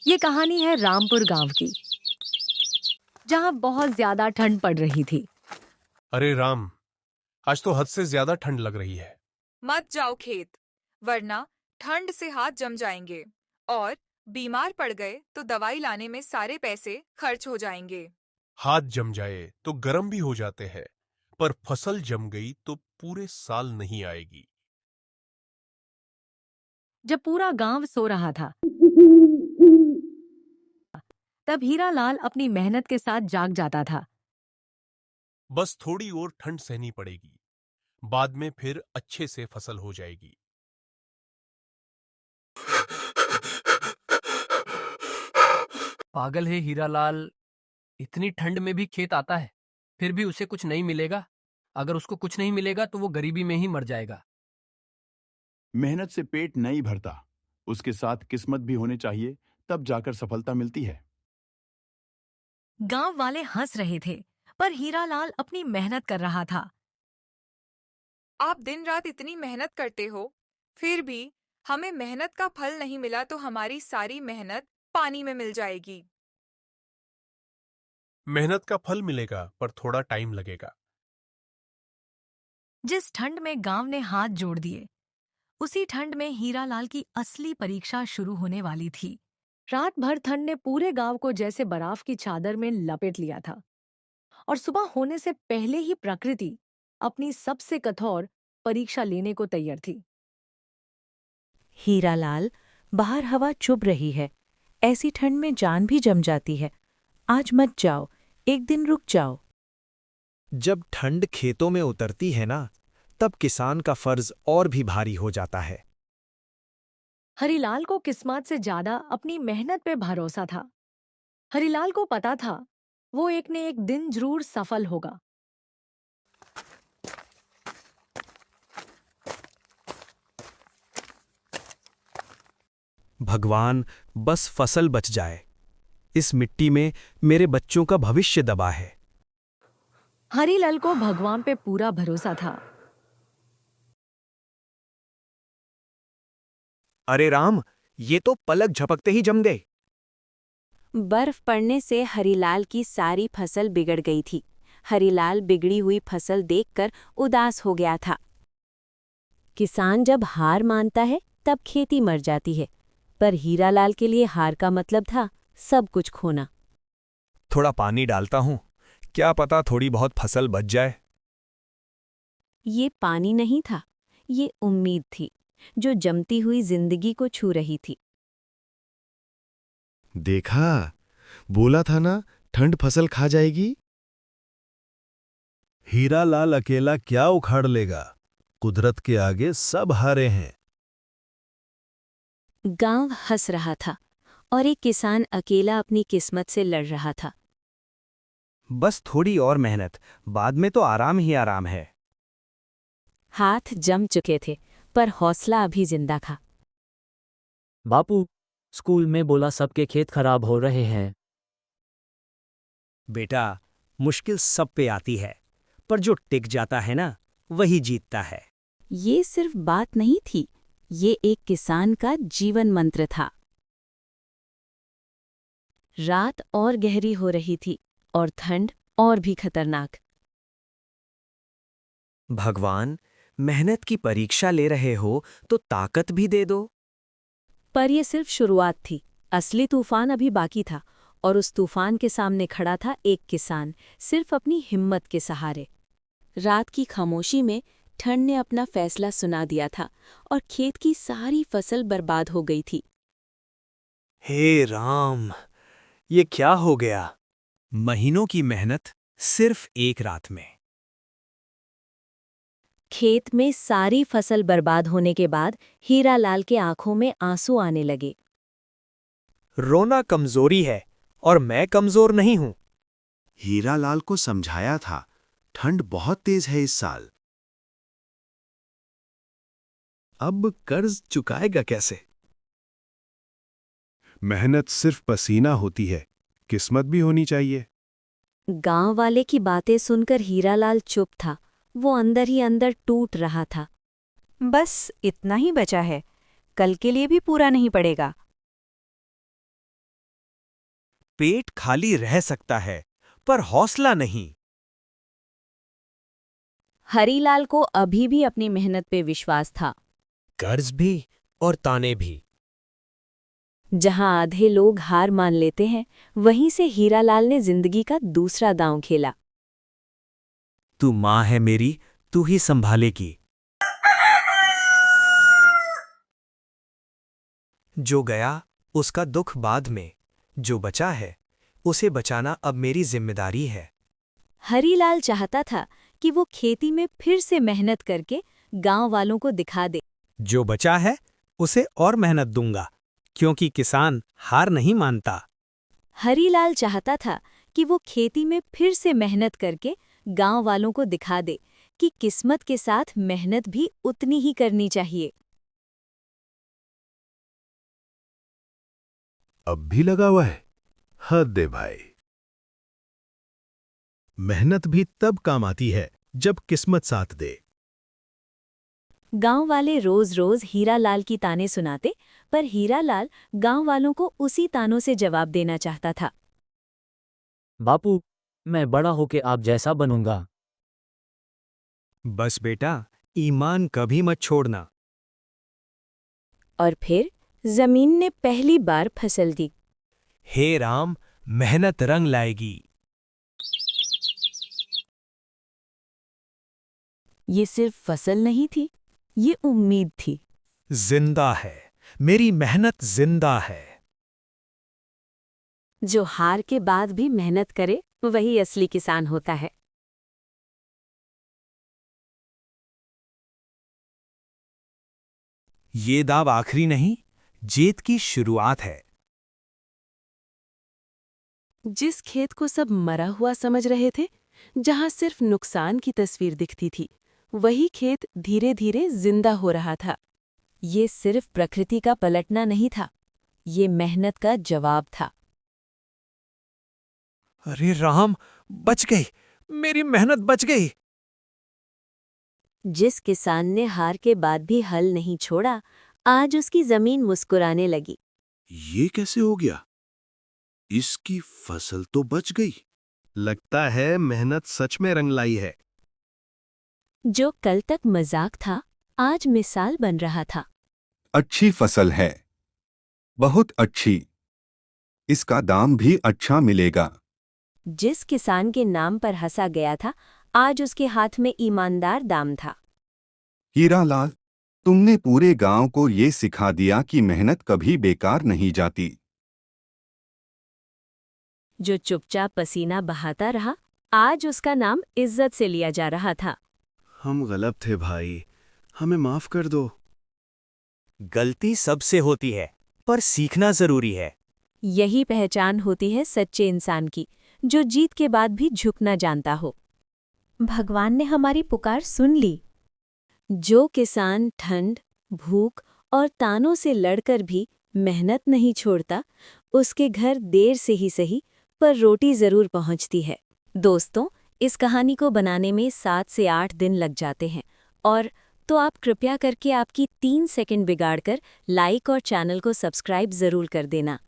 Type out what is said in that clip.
ये कहानी है रामपुर गांव की, जहां बहुत ज्यादा ठंड पड़ रही थी। अरे राम, आज तो हद से ज्यादा ठंड लग रही है। मत जाओ खेत, वरना ठंड से हाथ जम जाएंगे और बीमार पड़ गए तो दवाई लाने में सारे पैसे खर्च हो जाएंगे। हाथ जम जाए तो गर्म भी हो जाते हैं, पर फसल जम गई तो पूरे साल नहीं आएगी। जब पूरा गांव सो रहा था, तब हीरालाल अपनी मेहनत के साथ जाग जाता था। बस थोड़ी और ठंड सहनी पड़ेगी, बाद में फिर अच्छे से फसल हो जाएगी। पागल है हीरालाल। इतनी ठंड में भी खेत आता है, फिर भी उसे कुछ नहीं मिलेगा। अगर उसको कुछ नहीं मिलेगा तो वो गरीबी में ही मर जाएगा। मेहनत से पेट नहीं भरता, उसके साथ किस्मत भी होनी चाहिए, तब जाकर सफलता मिलती है। गांव वाले हंस रहे थे, पर हीरालाल अपनी मेहनत कर रहा था। आप दिन रात इतनी मेहनत करते हो, फिर भी हमें मेहनत का फल नहीं मिला तो हमारी सारी मेहनत पानी में मिल जाएगी। मेहनत का फल मिलेगा, पर थोड़ा टाइम लगेगा। जिस ठंड में गांव ने हाथ जोड़ दिए, उसी ठंड में हीरालाल की असली परीक्षा शुरू होने वाली थी। रात भर ठंड ने पूरे गांव को जैसे बर्फ की चादर में लपेट लिया था, और सुबह होने से पहले ही प्रकृति अपनी सबसे कठोर परीक्षा लेने को तैयार थी। हीरालाल, बाहर हवा चुभ रही है। ऐसी ठंड में जान भी जम जाती है। आज मत जाओ, एक दिन रुक जाओ। जब ठंड खेतों में उतरती है ना, तब किसान का फर्ज और भी भारी हो जाता है। हरिलाल को किस्मत से ज्यादा अपनी मेहनत पे भरोसा था। हरिलाल को पता था वो एक न एक दिन जरूर सफल होगा। भगवान, बस फसल बच जाए। इस मिट्टी में मेरे बच्चों का भविष्य दबा है। हरिलाल को भगवान पे पूरा भरोसा था। अरे राम, ये तो पलक झपकते ही जम गए। बर्फ पड़ने से हरिलाल की सारी फसल बिगड़ गई थी। हरिलाल बिगड़ी हुई फसल देखकर उदास हो गया था। किसान जब हार मानता है, तब खेती मर जाती है, पर हीरालाल के लिए हार का मतलब था सब कुछ खोना। थोड़ा पानी डालता हूँ, क्या पता थोड़ी बहुत फसल बच जाए। ये पानी नहीं था, ये उम्मीद थी, जो जमती हुई जिंदगी को छू रही थी। देखा, बोला था ना, ठंड फसल खा जाएगी। हीरालाल अकेला क्या उखाड़ लेगा? कुदरत के आगे सब हारे हैं। गांव हंस रहा था और एक किसान अकेला अपनी किस्मत से लड़ रहा था। बस थोड़ी और मेहनत, बाद में तो आराम ही आराम है। हाथ जम चुके थे, पर हौसला अभी जिंदा था। बापू, स्कूल में बोला सबके खेत खराब हो रहे हैं। बेटा, मुश्किल सब पे आती है, पर जो टिक जाता है ना, वही जीतता है। ये सिर्फ बात नहीं थी, ये एक किसान का जीवन मंत्र था। रात और गहरी हो रही थी और ठंड और भी खतरनाक। भगवान, मेहनत की परीक्षा ले रहे हो तो ताकत भी दे दो। पर यह सिर्फ शुरुआत थी। असली तूफान अभी बाकी था, और उस तूफान के सामने खड़ा था एक किसान, सिर्फ अपनी हिम्मत के सहारे। रात की खामोशी में ठंड ने अपना फैसला सुना दिया था, और खेत की सारी फसल बर्बाद हो गई थी। हे राम, ये क्या हो गया? महीनों की मेहनत सिर्फ एक रात में। खेत में सारी फसल बर्बाद होने के बाद हीरालाल के आंखों में आंसू आने लगे। रोना कमजोरी है, और मैं कमजोर नहीं हूं। हीरालाल को समझाया था, ठंड बहुत तेज है इस साल। अब कर्ज चुकाएगा कैसे? मेहनत सिर्फ पसीना होती है, किस्मत भी होनी चाहिए। गांव वाले की बातें सुनकर हीरालाल चुप था। वो अंदर ही अंदर टूट रहा था। बस इतना ही बचा है, कल के लिए भी पूरा नहीं पड़ेगा। पेट खाली रह सकता है, पर हौसला नहीं। हरीलाल को अभी भी अपनी मेहनत पे विश्वास था। कर्ज भी और ताने भी। जहां आधे लोग हार मान लेते हैं, वहीं से हीरालाल ने जिंदगी का दूसरा दांव खेला। तू माँ है मेरी, तू ही संभालेगी। जो गया उसका दुख बाद में, जो बचा है उसे बचाना अब मेरी जिम्मेदारी है। हरीलाल चाहता था कि वो खेती में फिर से मेहनत करके गांव वालों को दिखा दे। जो बचा है उसे और मेहनत दूंगा, क्योंकि किसान हार नहीं मानता। हरीलाल चाहता था कि वो खेती में फिर से मेहनत करके गांव वालों को दिखा दे कि किस्मत के साथ मेहनत भी उतनी ही करनी चाहिए। अब भी लगा हुआ है? हद है भाई। मेहनत भी तब काम आती है जब किस्मत साथ दे। गांव वाले रोज रोज हीरालाल की ताने सुनाते, पर हीरालाल गांव वालों को उसी तानों से जवाब देना चाहता था। बापू, मैं बड़ा होके आप जैसा बनूंगा। बस बेटा, ईमान कभी मत छोड़ना। और फिर जमीन ने पहली बार फसल दी। हे राम, मेहनत रंग लाएगी। ये सिर्फ फसल नहीं थी, ये उम्मीद थी। जिंदा है, मेरी मेहनत जिंदा है। जो हार के बाद भी मेहनत करे, वही असली किसान होता है। ये दाव आखिरी नहीं, जीत की शुरुआत है। जिस खेत को सब मरा हुआ समझ रहे थे, जहां सिर्फ नुकसान की तस्वीर दिखती थी, वही खेत धीरे धीरे जिंदा हो रहा था। ये सिर्फ प्रकृति का पलटना नहीं था, ये मेहनत का जवाब था। अरे राम, बच गई, मेरी मेहनत बच गई। जिस किसान ने हार के बाद भी हल नहीं छोड़ा, आज उसकी जमीन मुस्कुराने लगी। ये कैसे हो गया? इसकी फसल तो बच गई। लगता है मेहनत सच में रंग लाई है। जो कल तक मजाक था, आज मिसाल बन रहा था। अच्छी फसल है, बहुत अच्छी। इसका दाम भी अच्छा मिलेगा। जिस किसान के नाम पर हंसा गया था, आज उसके हाथ में ईमानदार दाम था। हीरालाल, तुमने पूरे गांव को ये सिखा दिया कि मेहनत कभी बेकार नहीं जाती। जो चुपचाप पसीना बहाता रहा, आज उसका नाम इज्जत से लिया जा रहा था। हम गलत थे भाई, हमें माफ कर दो। गलती सबसे होती है, पर सीखना जरूरी है। यही पहचान होती है सच्चे इंसान की, जो जीत के बाद भी झुकना जानता हो। भगवान ने हमारी पुकार सुन ली। जो किसान ठंड, भूख और तानों से लड़कर भी मेहनत नहीं छोड़ता, उसके घर देर से ही सही पर रोटी जरूर पहुंचती है। दोस्तों, इस कहानी को बनाने में 7 से 8 दिन लग जाते हैं, और तो आप कृपया करके आपकी 3 सेकंड बिगाड़कर लाइक और चैनल को सब्सक्राइब जरूर कर देना।